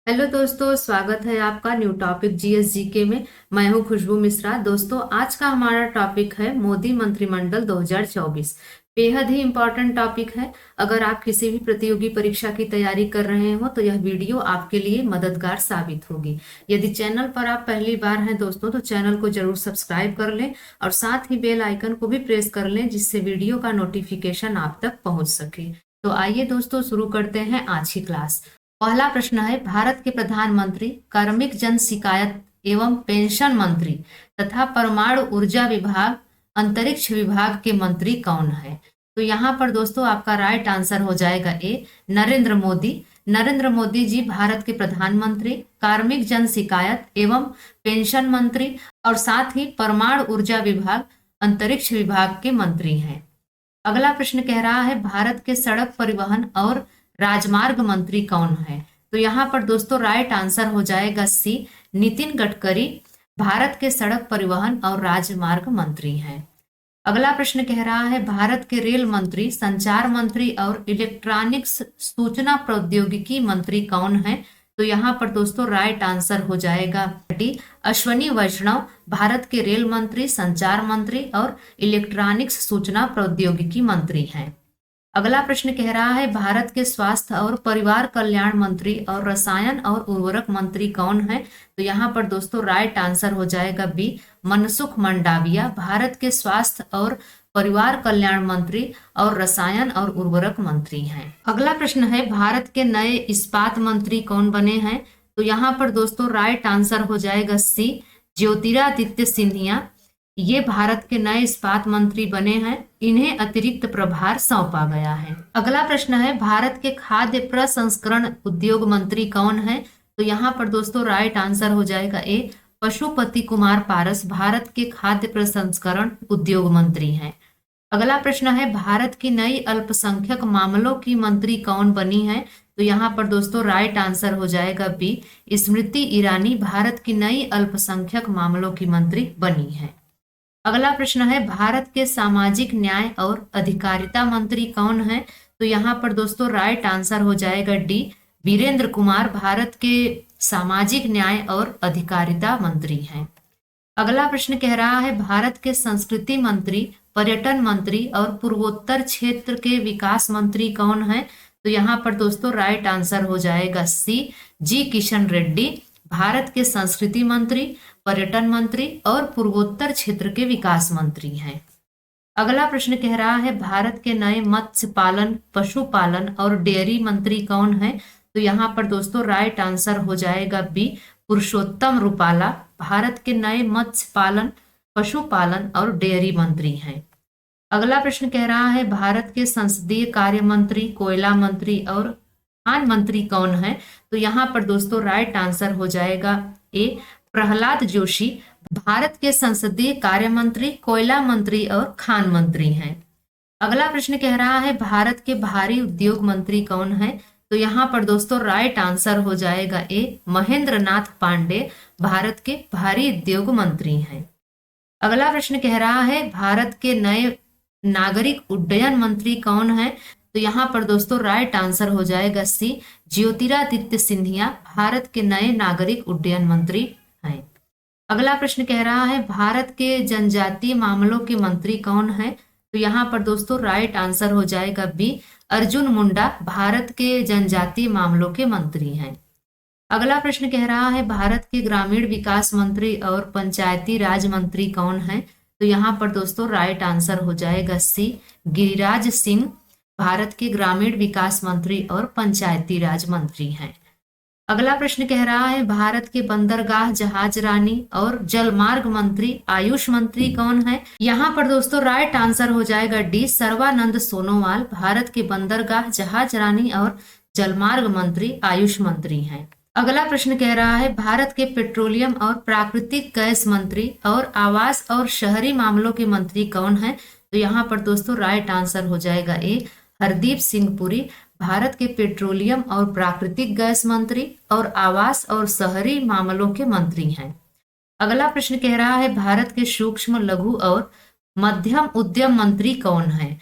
Hello दोस्तों, स्वागत है आपका न्यू टॉपिक जीएसजीके में। मैं हूं खुशबू मिश्रा। दोस्तों, आज का हमारा टॉपिक है मोदी मंत्रिमंडल 2024। बेहद ही इम्पोर्टेंट टॉपिक है। अगर आप किसी भी प्रतियोगी परीक्षा की तैयारी कर रहे हो तो यह वीडियो आपके लिए मददगार साबित होगी। यदि चैनल पर आप पहली बार हैं दोस्तों तो चैनल को जरूर सब्सक्राइब कर लें और साथ ही बेल आइकन को भी प्रेस कर लें, जिससे वीडियो का नोटिफिकेशन आप तक पहुंच सके। तो आइए दोस्तों, शुरू करते हैं आज की क्लास। पहला प्रश्न है, भारत के प्रधानमंत्री, कार्मिक जन शिकायत एवं पेंशन मंत्री तथा परमाणु ऊर्जा विभाग अंतरिक्ष विभाग के मंत्री कौन है? तो यहाँ पर दोस्तों आपका राइट आंसर हो जाएगा ए, नरेंद्र मोदी। नरेंद्र मोदी जी भारत के प्रधानमंत्री, कार्मिक जन शिकायत एवं पेंशन मंत्री और साथ ही परमाणु ऊर्जा विभाग अंतरिक्ष विभाग के मंत्री हैं। अगला प्रश्न कह रहा है, भारत के सड़क परिवहन और राजमार्ग मंत्री कौन है? तो यहाँ पर दोस्तों राइट आंसर हो जाएगा सी, नितिन गडकरी भारत के सड़क परिवहन और राजमार्ग मंत्री हैं। अगला प्रश्न कह रहा है, भारत के रेल मंत्री, संचार मंत्री और इलेक्ट्रॉनिक्स सूचना प्रौद्योगिकी मंत्री कौन है? तो यहाँ पर दोस्तों राइट आंसर हो जाएगा डी, अश्वनी वैष्णव भारत के रेल मंत्री, संचार मंत्री और इलेक्ट्रॉनिक्स सूचना प्रौद्योगिकी मंत्री हैं। अगला प्रश्न कह रहा है, भारत के स्वास्थ्य और परिवार कल्याण मंत्री और रसायन और उर्वरक मंत्री कौन है? तो यहाँ पर दोस्तों राइट आंसर हो जाएगा बी, मनसुख मंडाविया भारत के स्वास्थ्य और परिवार कल्याण मंत्री और रसायन और उर्वरक मंत्री हैं। अगला प्रश्न है, भारत के नए इस्पात मंत्री कौन बने हैं? तो यहाँ पर दोस्तों राइट आंसर हो जाएगा सी, ज्योतिरादित्य सिंधिया। ये भारत के नए इस्पात मंत्री बने हैं, इन्हें अतिरिक्त प्रभार सौंपा गया है। अगला प्रश्न है, भारत के खाद्य प्रसंस्करण उद्योग मंत्री कौन है? तो यहाँ पर दोस्तों राइट आंसर हो जाएगा ए, पशुपति कुमार पारस भारत के खाद्य प्रसंस्करण उद्योग मंत्री हैं। अगला प्रश्न है, भारत की नई अल्पसंख्यक मामलों की मंत्री कौन बनी है? तो यहाँ पर दोस्तों राइट आंसर हो जाएगा बी, स्मृति ईरानी भारत की नई अल्पसंख्यक मामलों की मंत्री बनी है। अगला प्रश्न है, भारत के सामाजिक न्याय और अधिकारिता मंत्री कौन है? तो यहाँ पर दोस्तों राइट आंसर हो जाएगा डी, वीरेंद्र कुमार भारत के सामाजिक न्याय और अधिकारिता मंत्री हैं। अगला प्रश्न कह रहा है, भारत के संस्कृति मंत्री, पर्यटन मंत्री और पूर्वोत्तर क्षेत्र के विकास मंत्री कौन है? तो यहाँ पर दोस्तों राइट आंसर हो जाएगा सी, जी किशन रेड्डी भारत के संस्कृति मंत्री, पर्यटन मंत्री और पूर्वोत्तर क्षेत्र के विकास मंत्री हैं। अगला प्रश्न कह रहा है, भारत के नए मत्स्य पालन, पशुपालन और डेयरी मंत्री कौन है? तो यहाँ पर दोस्तों राइट आंसर हो जाएगा बी, पुरुषोत्तम रूपाला भारत के नए मत्स्य पालन, पशुपालन और डेयरी मंत्री हैं। अगला प्रश्न कह रहा है, भारत के संसदीय कार्य मंत्री, कोयला मंत्री और खान मंत्री कौन है? तो यहाँ पर दोस्तों राइट आंसर हो जाएगा ए, प्रहलाद जोशी भारत के संसदीय कार्य मंत्री, कोयला मंत्री और खान मंत्री हैं। अगला प्रश्न कह रहा है, भारत के भारी उद्योग मंत्री कौन है? तो यहाँ पर दोस्तों राइट आंसर हो जाएगा ए, महेंद्र नाथ पांडे भारत के भारी उद्योग मंत्री हैं। अगला प्रश्न कह रहा है, भारत के नए नागरिक उड्डयन मंत्री कौन है? तो यहाँ पर दोस्तों राइट आंसर हो जाएगा सी, ज्योतिरादित्य सिंधिया भारत के नए नागरिक उड्डयन मंत्री हैं। अगला प्रश्न कह रहा है, भारत के जनजातीय मामलों के मंत्री कौन है? तो यहाँ पर दोस्तों राइट आंसर हो जाएगा बी, अर्जुन मुंडा भारत के जनजातीय मामलों के मंत्री हैं। अगला प्रश्न कह रहा है, भारत के ग्रामीण विकास मंत्री और पंचायती राज मंत्री कौन है? तो यहाँ पर दोस्तों राइट आंसर हो जाएगा सी, गिरिराज सिंह भारत के ग्रामीण विकास मंत्री और पंचायती राज मंत्री हैं। अगला प्रश्न कह रहा है, भारत के बंदरगाह, जहाज रानी और जलमार्ग मंत्री, आयुष मंत्री कौन है? यहाँ पर दोस्तों राइट आंसर हो जाएगा डी, सर्बानंद सोनोवाल भारत के बंदरगाह, जहाज रानी और जलमार्ग मंत्री, आयुष मंत्री हैं। अगला प्रश्न कह रहा है, भारत के पेट्रोलियम और प्राकृतिक गैस मंत्री और आवास और शहरी मामलों के मंत्री कौन है? तो यहाँ पर दोस्तों राइट आंसर हो जाएगा ए, हरदीप सिंह पुरी भारत के पेट्रोलियम और प्राकृतिक गैस मंत्री और आवास और शहरी मामलों के मंत्री हैं। अगला प्रश्न कह रहा है, भारत के सूक्ष्म, लघु और मध्यम उद्यम मंत्री कौन है?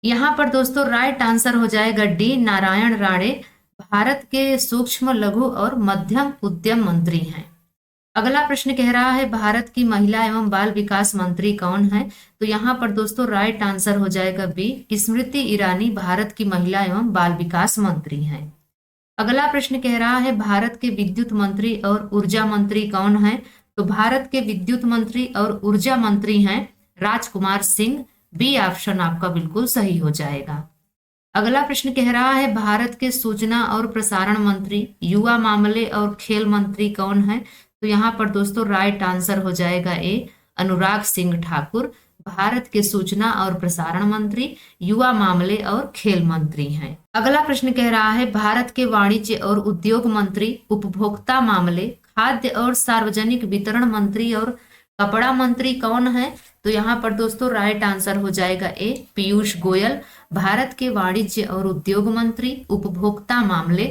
यहाँ पर दोस्तों राइट आंसर हो जाएगा डी, नारायण राणे भारत के सूक्ष्म लघु और मध्यम उद्यम मंत्री हैं। अगला प्रश्न कह रहा है भारत की महिला एवं बाल विकास मंत्री कौन है? तो यहाँ पर दोस्तों राइट आंसर हो जाएगा बी, स्मृति ईरानी भारत की महिला एवं बाल विकास मंत्री हैं। अगला प्रश्न कह रहा है भारत के विद्युत मंत्री और ऊर्जा मंत्री कौन है? तो भारत के विद्युत मंत्री और ऊर्जा मंत्री हैं राजकुमार सिंह। बी ऑप्शन आपका बिल्कुल सही हो जाएगा। अगला प्रश्न कह रहा है भारत के सूचना और प्रसारण मंत्री, युवा मामले और खेल मंत्री कौन है? तो यहाँ पर दोस्तों राइट आंसर हो जाएगा ए, अनुराग सिंह ठाकुर भारत के सूचना और प्रसारण मंत्री, युवा मामले और खेल मंत्री हैं। अगला प्रश्न कह रहा है भारत के वाणिज्य और उद्योग मंत्री, उपभोक्ता मामले, खाद्य और सार्वजनिक वितरण मंत्री और कपड़ा मंत्री कौन है? तो यहाँ पर दोस्तों राइट आंसर हो जाएगा ए, पीयूष गोयल भारत के वाणिज्य और उद्योग मंत्री, उपभोक्ता मामले,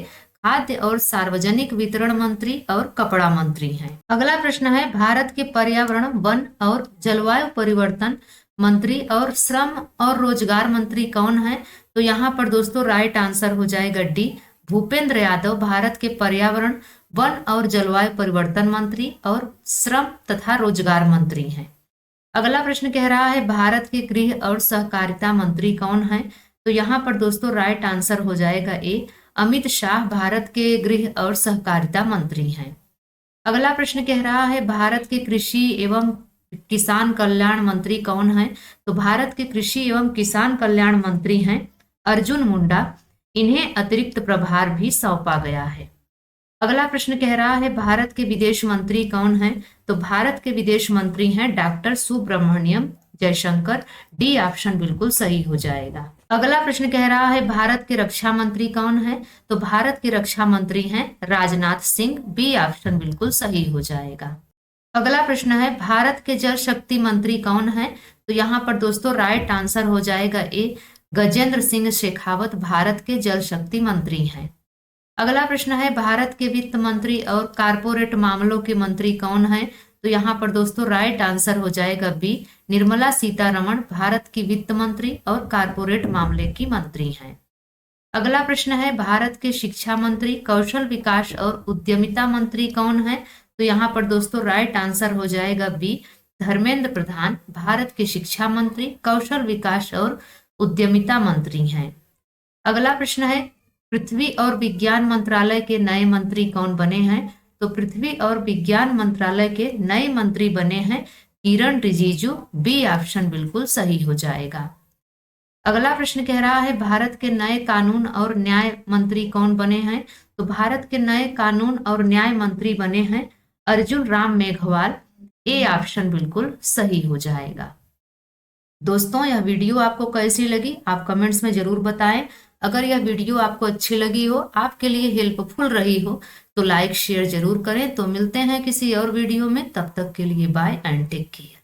खाद्य और सार्वजनिक वितरण मंत्री और कपड़ा मंत्री हैं। अगला प्रश्न है भारत के पर्यावरण, वन और जलवायु परिवर्तन मंत्री और श्रम और रोजगार मंत्री कौन है? तो यहाँ पर दोस्तों राइट आंसर हो जाएगा डी, भूपेंद्र यादव भारत के पर्यावरण, वन और जलवायु परिवर्तन मंत्री और श्रम तथा रोजगार मंत्री हैं। अगला प्रश्न कह रहा है भारत के गृह और सहकारिता मंत्री कौन है? तो यहाँ पर दोस्तों राइट आंसर हो जाएगा ए, अमित शाह भारत के गृह और सहकारिता मंत्री हैं। अगला प्रश्न कह रहा है भारत के कृषि एवं किसान कल्याण मंत्री कौन है? तो भारत के कृषि एवं किसान कल्याण मंत्री हैं अर्जुन मुंडा, इन्हें अतिरिक्त प्रभार भी सौंपा गया है। अगला प्रश्न कह रहा है भारत के विदेश मंत्री कौन है? तो भारत के विदेश मंत्री हैं doctor Subrahmanyam Jaishankar. D option बिल्कुल सही हो जाएगा। अगला प्रश्न कह रहा है भारत के रक्षा मंत्री कौन है? तो भारत के रक्षा मंत्री हैं राजनाथ सिंह। बी ऑप्शन बिल्कुल सही हो जाएगा। अगला प्रश्न है भारत के जल शक्ति मंत्री कौन है? तो यहाँ पर दोस्तों राइट आंसर हो जाएगा ए, गजेंद्र सिंह शेखावत भारत के जल शक्ति मंत्री हैं। अगला प्रश्न है भारत के वित्त मंत्री और कारपोरेट मामलों के मंत्री कौन है? तो यहाँ पर दोस्तों राइट आंसर हो जाएगा बी, निर्मला सीतारमण भारत की वित्त मंत्री और कारपोरेट मामले की मंत्री हैं। अगला प्रश्न है भारत के शिक्षा मंत्री, कौशल विकास और उद्यमिता मंत्री कौन है? तो यहाँ पर दोस्तों राइट आंसर हो जाएगा बी, धर्मेंद्र प्रधान भारत के शिक्षा मंत्री, कौशल विकास और उद्यमिता मंत्री हैं। अगला प्रश्न है पृथ्वी और विज्ञान मंत्रालय के नए मंत्री कौन बने हैं? तो पृथ्वी और विज्ञान मंत्रालय के नए मंत्री बने हैं किरण रिजिजू। बी ऑप्शन बिल्कुल सही हो जाएगा। अगला प्रश्न कह रहा है भारत के नए कानून और न्याय मंत्री कौन बने हैं? तो भारत के नए कानून और न्याय मंत्री बने हैं अर्जुन राम मेघवाल। ए ऑप्शन बिल्कुल सही हो जाएगा। दोस्तों यह वीडियो आपको कैसी लगी आप कमेंट्स में जरूर बताएं। अगर यह वीडियो आपको अच्छी लगी हो, आपके लिए हेल्पफुल रही हो, तो लाइक शेयर जरूर करें। तो मिलते हैं किसी और वीडियो में, तब तक के लिए बाय एंड टेक केयर।